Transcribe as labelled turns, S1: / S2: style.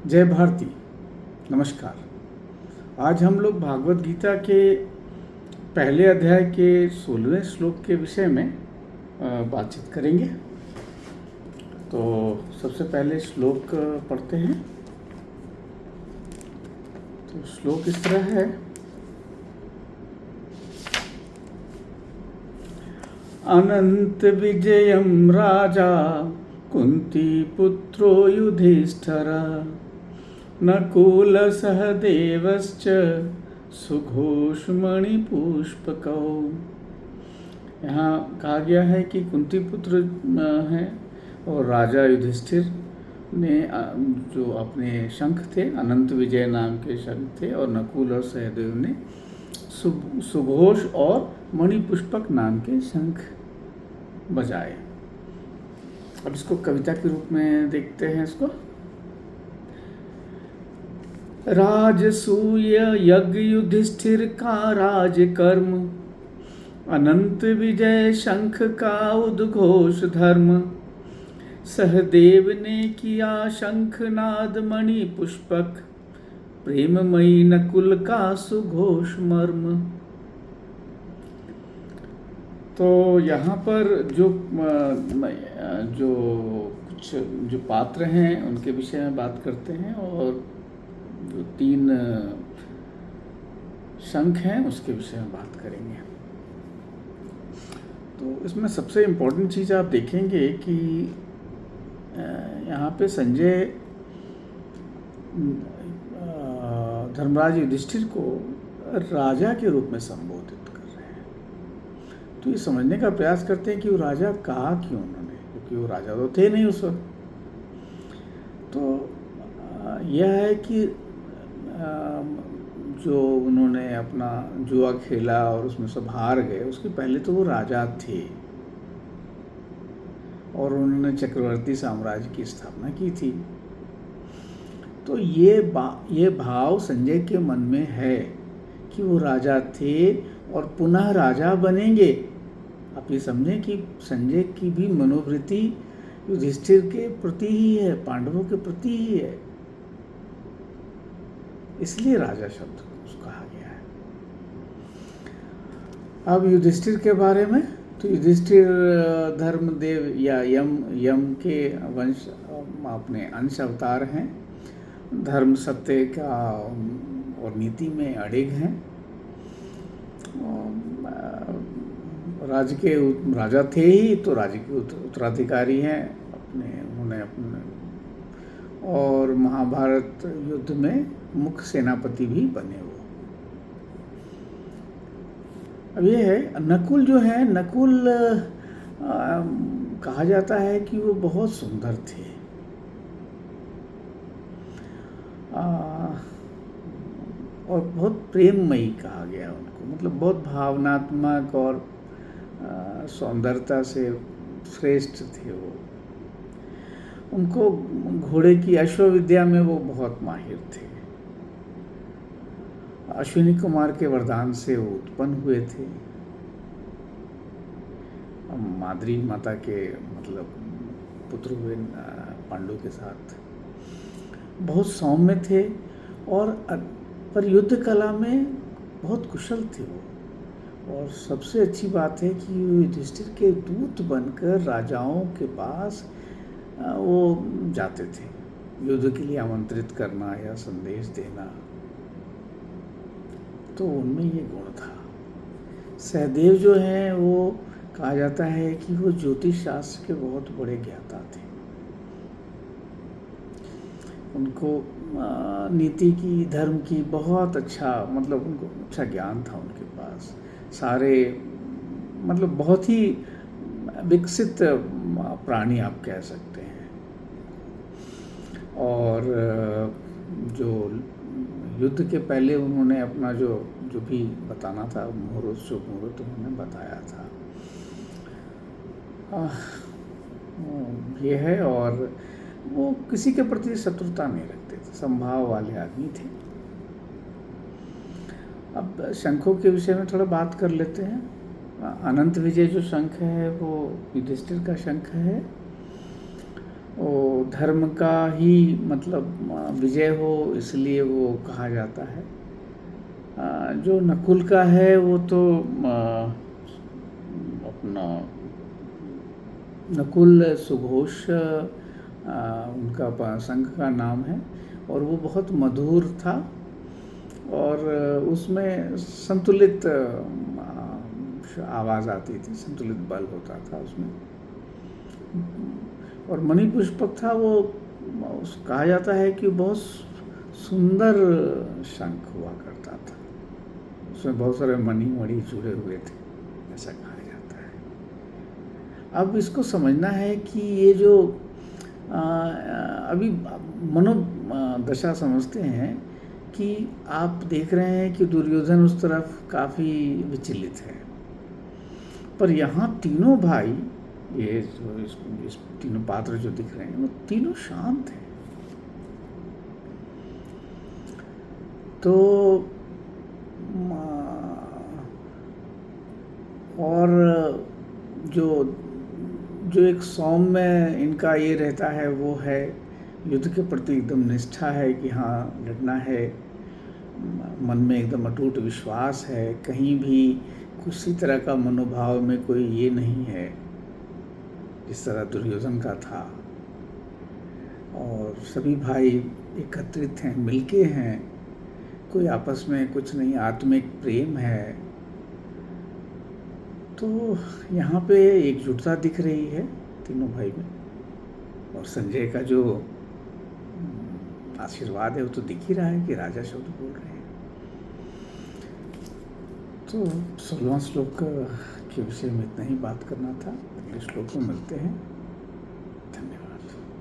S1: जय भारती। नमस्कार। आज हम लोग भागवत गीता के पहले अध्याय के 16वें श्लोक के विषय में बातचीत करेंगे। तो सबसे पहले श्लोक पढ़ते हैं। तो श्लोक इस तरह है। अनंत विजयम राजा कुंती पुत्रो युधिष्ठिर नकुल सहदेवश्च सुघोषमणिपुष्पकौ। यहाँ कहा गया है कि कुंती पुत्र हैं और राजा युधिष्ठिर ने जो अपने शंख थे, अनंत विजय नाम के शंख थे, और नकुल और सहदेव ने सुघोष और मणिपुष्पक नाम के शंख बजाए। अब इसको कविता के रूप में देखते हैं। इसको राजसूय यज्ञ युधिष्ठिर का राजकर्म, अनंत विजय शंख का उद्घोष धर्म। सहदेव ने किया शंखनाद मणि पुष्पक, प्रेममयी नकुल का सुघोष मर्म। तो यहाँ पर जो कुछ जो पात्र हैं उनके विषय में बात करते हैं, और जो 3 शंख हैं उसके विषय में बात करेंगे। तो इसमें सबसे इम्पोर्टेंट चीज़ आप देखेंगे कि यहाँ पे संजय धर्मराज युधिष्ठिर को राजा के रूप में संबोधित कर रहे हैं। तो ये समझने का प्रयास करते हैं कि वो राजा कहा क्यों उन्होंने, क्योंकि वो राजा तो थे नहीं उस वक्त। तो यह है कि जो उन्होंने अपना जुआ खेला और उसमें सब हार गए, उसके पहले तो वो राजा थे और उन्होंने चक्रवर्ती साम्राज्य की स्थापना की थी। तो ये भाव संजय के मन में है कि वो राजा थे और पुनः राजा बनेंगे। आप ये समझें कि संजय की भी मनोवृत्ति युधिष्ठिर के प्रति ही है, पांडवों के प्रति ही है, इसलिए राजा शब्द कहा गया है। अब युधिष्ठिर के बारे में, तो युधिष्ठिर धर्मदेव या यम के वंश अपने अंश अवतार हैं। धर्म सत्य का और नीति में अडिग हैं। राज्य के राजा थे ही, तो राज्य के उत्तराधिकारी हैं उन्होंने अपने, और महाभारत युद्ध में मुख्य सेनापति भी बने वो। अब ये है नकुल जो है, नकुल कहा जाता है कि वो बहुत सुंदर थे। और बहुत प्रेममयी कहा गया उनको, मतलब बहुत भावनात्मक और सौंदर्यता से श्रेष्ठ थे वो। उनको घोड़े की अश्वविद्या में वो बहुत माहिर थे। अश्विनी कुमार के वरदान से वो उत्पन्न हुए थे। माद्री माता के मतलब पुत्र हुए पांडु के साथ। बहुत सौम्य थे और पर युद्ध कला में बहुत कुशल थे वो। और सबसे अच्छी बात है कि युधिष्ठिर के दूत बनकर राजाओं के पास वो जाते थे, युद्ध के लिए आमंत्रित करना या संदेश देना। तो उनमें ये गुण था। सहदेव जो हैं वो कहा जाता है कि वो ज्योतिष शास्त्र के बहुत बड़े ज्ञाता थे। उनको नीति की, धर्म की बहुत अच्छा, मतलब उनको अच्छा ज्ञान था उनके पास। सारे मतलब बहुत ही विकसित प्राणी आप कह सकते हैं। और जो युद्ध के पहले उन्होंने अपना जो भी बताना था, मुहूर्त उन्होंने बताया था। ये है। और वो किसी के प्रति शत्रुता नहीं रखते थे, समभाव वाले आदमी थे। अब शंखों के विषय में थोड़ा बात कर लेते हैं। अनंत विजय जो शंख है वो युधिष्ठिर का शंख है। वो धर्म का ही मतलब विजय हो, इसलिए वो कहा जाता है। जो नकुल का है वो तो अपना नकुल सुघोष उनका संघ का नाम है, और वो बहुत मधुर था, और उसमें संतुलित आवाज़ आती थी, संतुलित बल होता था उसमें। और मणिपुष्पक था वो, कहा जाता है कि बहुत सुंदर शंख हुआ करता था, उसमें बहुत सारे मणि जुड़े हुए थे, ऐसा कहा जाता है। अब इसको समझना है कि ये जो अभी मनोदशा समझते हैं कि आप देख रहे हैं कि दुर्योधन उस तरफ काफ़ी विचलित है, पर यहाँ तीनों भाई, ये जो इस तीनों पात्र जो दिख रहे हैं वो तीनों शांत हैं। तो और जो जो एक सौम्य इनका ये रहता है वो है युद्ध के प्रति एकदम निष्ठा है कि हाँ लड़ना है, मन में एकदम अटूट विश्वास है, कहीं भी किसी तरह का मनोभाव में कोई ये नहीं है जिस तरह दुर्योधन का था। और सभी भाई एकत्रित हैं, मिलके हैं, कोई आपस में कुछ नहीं, आत्मिक प्रेम है। तो यहाँ पे एकजुटता दिख रही है तीनों भाई में, और संजय का जो आशीर्वाद है वो तो दिख ही रहा है कि राजा शब्द बोल रहे हैं। तो 16वां श्लोक के विषय में इतना ही बात करना था, अगले श्लोक में मिलते हैं।